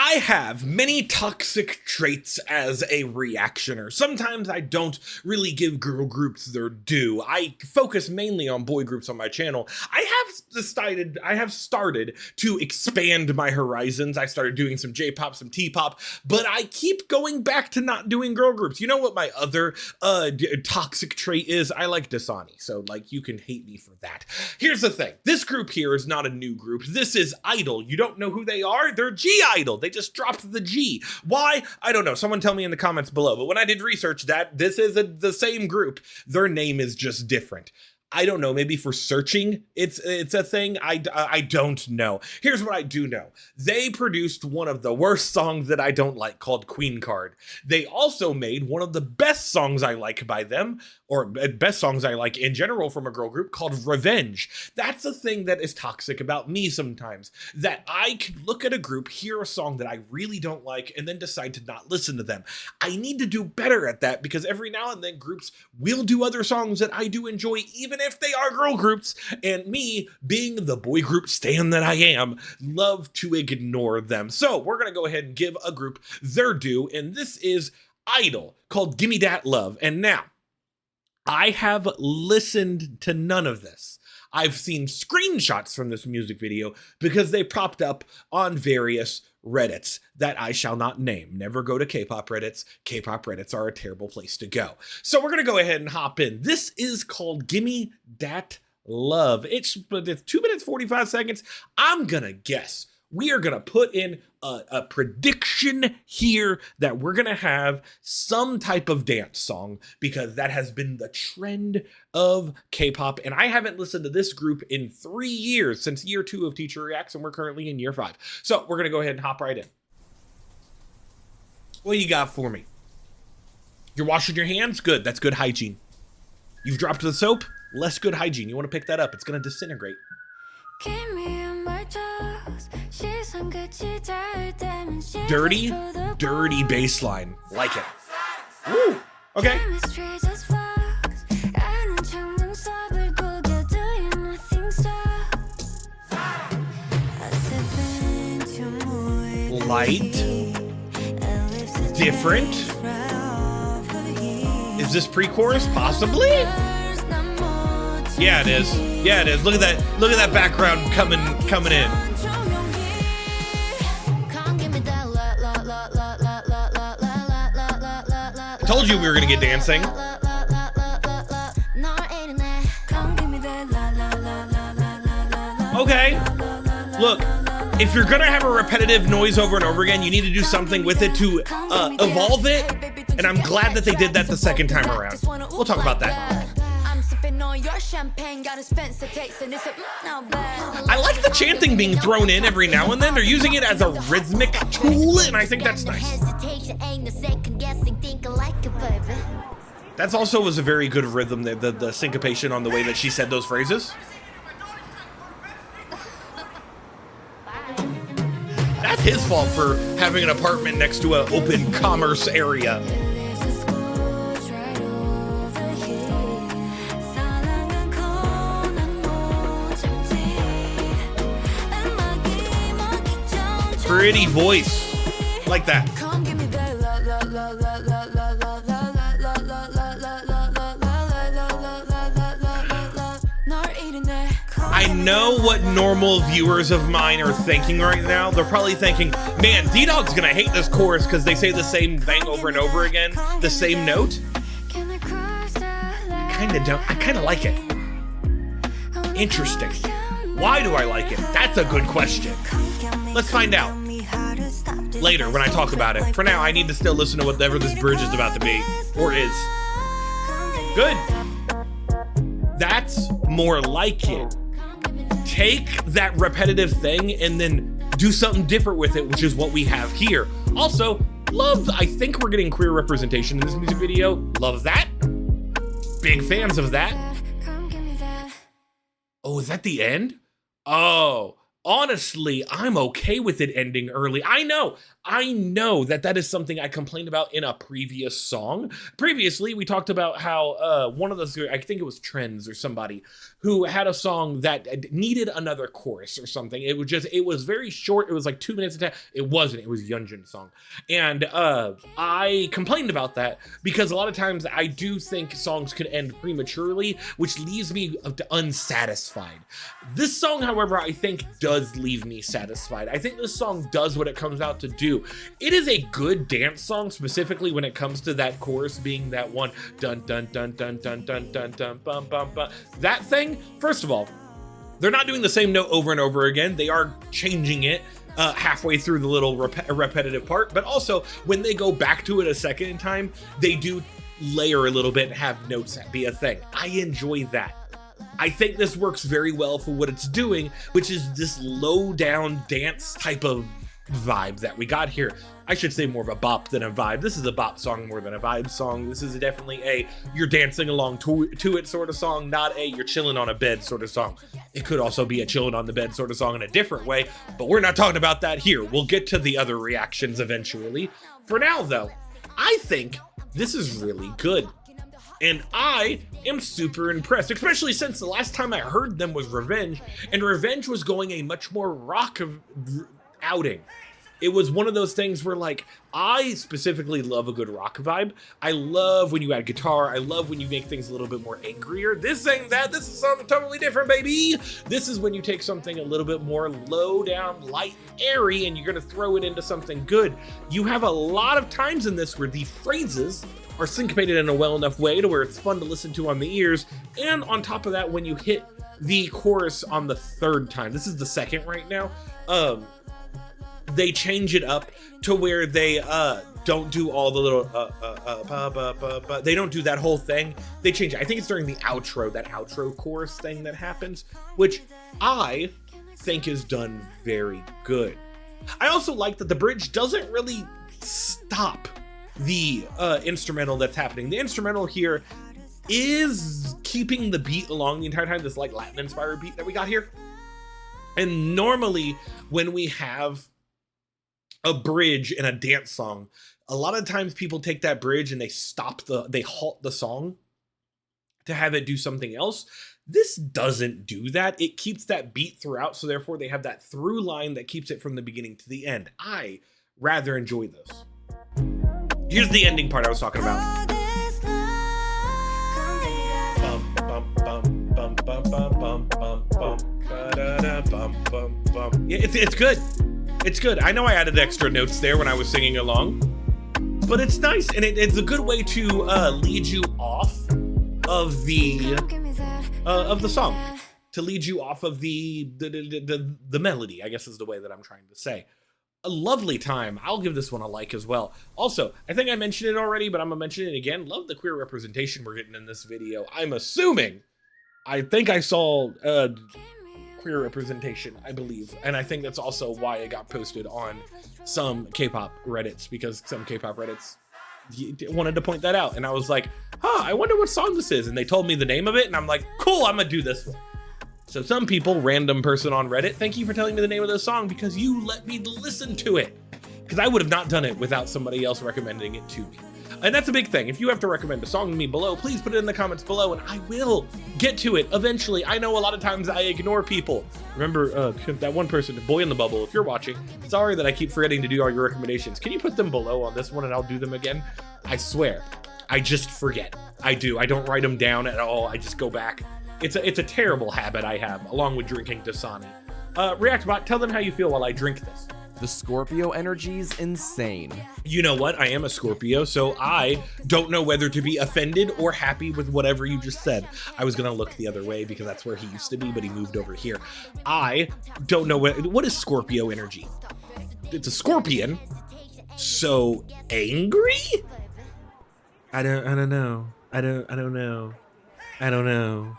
I have many toxic traits as a reactioner. Sometimes I don't really give girl groups their due. I focus mainly on boy groups on my channel. I have started to expand my horizons. I started doing some J-pop, some T-pop, but I keep going back to not doing girl groups. You know what my other toxic trait is? I like Dasani, so like you can hate me for that. Here's the thing. This group here is not a new group. This is i-dle. You don't know who they are? They're G-idle. They just dropped the G. Why? I don't know. Someone tell me in the comments below. But when I did research that, this is the same group. Their name is just different. I don't know, maybe for searching, it's a thing. I don't know. Here's what I do know. They produced one of the worst songs that I don't like called Queen Card. They also made one of the best songs I like by them, or best songs I like in general from a girl group called Revenge. That's the thing that is toxic about me sometimes, that I can look at a group, hear a song that I really don't like, and then decide to not listen to them. I need to do better at that because every now and then groups will do other songs that I do enjoy, even if they are girl groups, and me, being the boy group stan that I am, love to ignore them. So we're gonna go ahead and give a group their due, and this is i-dle, called Gimme Dat Love. And now, I have listened to none of this. I've seen screenshots from this music video because they popped up on various Reddits that I shall not name. Never go to K-pop Reddits. K-pop Reddits are a terrible place to go. So we're gonna go ahead and hop in. This is called Gimme Dat Love. It's 2 minutes, 45 seconds. I'm gonna guess. We are gonna put in a prediction here that we're gonna have some type of dance song because that has been the trend of K-pop, and I haven't listened to this group in 3 years, since year 2 of Teacher Reacts, and we're currently in year 5. So we're gonna go ahead and hop right in. What do you got for me? You're washing your hands? Good, that's good hygiene. You've dropped the soap? Less good hygiene. You wanna pick that up, it's gonna disintegrate. Dirty, dirty bass line. Like it. Woo! Okay. Light. Different. Is this pre-chorus? Possibly? Yeah, it is. Yeah, it is. Look at that. Look at that background coming in. Told you we were gonna get dancing. Okay. Look, if you're gonna have a repetitive noise over and over again, you need to do something with it to evolve it. And I'm glad that they did that the second time around. We'll talk about that. I like the chanting being thrown in every now and then. They're using it as a rhythmic tool, and I think that's nice. That's also was a very good rhythm, the syncopation on the way that she said those phrases. That's his fault for having an apartment next to an open commerce area. Pretty voice. Like that. I know what normal viewers of mine are thinking right now. They're probably thinking, man, Ddog's gonna hate this chorus because they say the same thing over and over again, the same note. Kinda don't. I kinda like it. Interesting. Why do I like it? That's a good question. Let's find out later when I talk about it. For now, I need to still listen to whatever this bridge is about to be, or is. Good. That's more like it. Take that repetitive thing and then do something different with it, which is what we have here. Also, I think we're getting queer representation in this music video. Love that. Big fans of that. Oh, is that the end? Oh, honestly, I'm okay with it ending early. I know that is something I complained about in a previous song. Previously, we talked about how one of those, I think it was Trends or somebody, who had a song that needed another chorus or something. It was very short. It was like 2 minutes. It wasn't. It was Yunjin's song. And I complained about that because a lot of times I do think songs can end prematurely, which leaves me unsatisfied. This song, however, I think does leave me satisfied. I think this song does what it comes out to do. It is a good dance song, specifically when it comes to that chorus being that one dun dun dun dun dun dun dun dun bum bum bum. That thing, first of all, they're not doing the same note over and over again. They are changing it halfway through the little repetitive part, but also when they go back to it a second time, they do layer a little bit and have notes be a thing. I enjoy that. I think this works very well for what it's doing, which is this low down dance type of vibe that we got here. I should say more of a bop than a vibe. This is a bop song more than a vibe song. This is definitely a you're dancing along to it sort of song, not a you're chilling on a bed sort of song. It could also be a chilling on the bed sort of song in a different way, but we're not talking about that here. We'll get to the other reactions eventually. For now though, I think this is really good. And I am super impressed, especially since the last time I heard them was Revenge, and Revenge was going a much more rock outing. It was one of those things where, like, I specifically love a good rock vibe. I love when you add guitar. I love when you make things a little bit more angrier. This ain't that. This is something totally different, baby. This is when you take something a little bit more low down, light, airy, and you're gonna throw it into something good. You have a lot of times in this where the phrases are syncopated in a well enough way to where it's fun to listen to on the ears. And on top of that, when you hit the chorus on the third time, this is the second right now, they change it up to where they don't do all the little they don't do that whole thing. They change it. I think it's during the outro, that outro chorus thing that happens, which I think is done very good. I also like that the bridge doesn't really stop the instrumental that's happening. The instrumental here is keeping the beat along the entire time, this like Latin inspired beat that we got here. And normally when we have a bridge in a dance song, a lot of times people take that bridge and they halt the song to have it do something else. This doesn't do that. It keeps that beat throughout, so therefore they have that through line that keeps it from the beginning to the end. I rather enjoy this. Here's the ending part I was talking about. Yeah, it's good. It's good. I know I added extra notes there when I was singing along, but it's nice, and it's a good way to lead you off of the song, to lead you off of the melody, I guess is the way that I'm trying to say. A lovely time. I'll give this one a like as well. Also, I think I mentioned it already, but I'm gonna mention it again. Love the queer representation we're getting in this video. I'm assuming, I think I saw queer representation, I believe, and I think that's also why it got posted on some K-pop Reddits, because some K-pop Reddits wanted to point that out, and I was like, I wonder what song this is, and they told me the name of it, and I'm like, cool, I'm gonna do this one. So some people, random person on Reddit, thank you for telling me the name of the song because you let me listen to it, because I would have not done it without somebody else recommending it to me. And that's a big thing. If you have to recommend a song to me below, please put it in the comments below and I will get to it eventually. I know a lot of times I ignore people. Remember that one person, Boy in the Bubble, if you're watching, sorry that I keep forgetting to do all your recommendations. Can you put them below on this one and I'll do them again? I swear, I just forget. I do. I don't write them down at all. I just go back. It's a terrible habit I have, along with drinking Dasani. ReactBot, tell them how you feel while I drink this. The Scorpio energy's insane. You know what? I am a Scorpio, so I don't know whether to be offended or happy with whatever you just said. I was gonna look the other way because that's where he used to be, but he moved over here. I don't know what is Scorpio energy? It's a scorpion. So angry? I don't know. I don't know.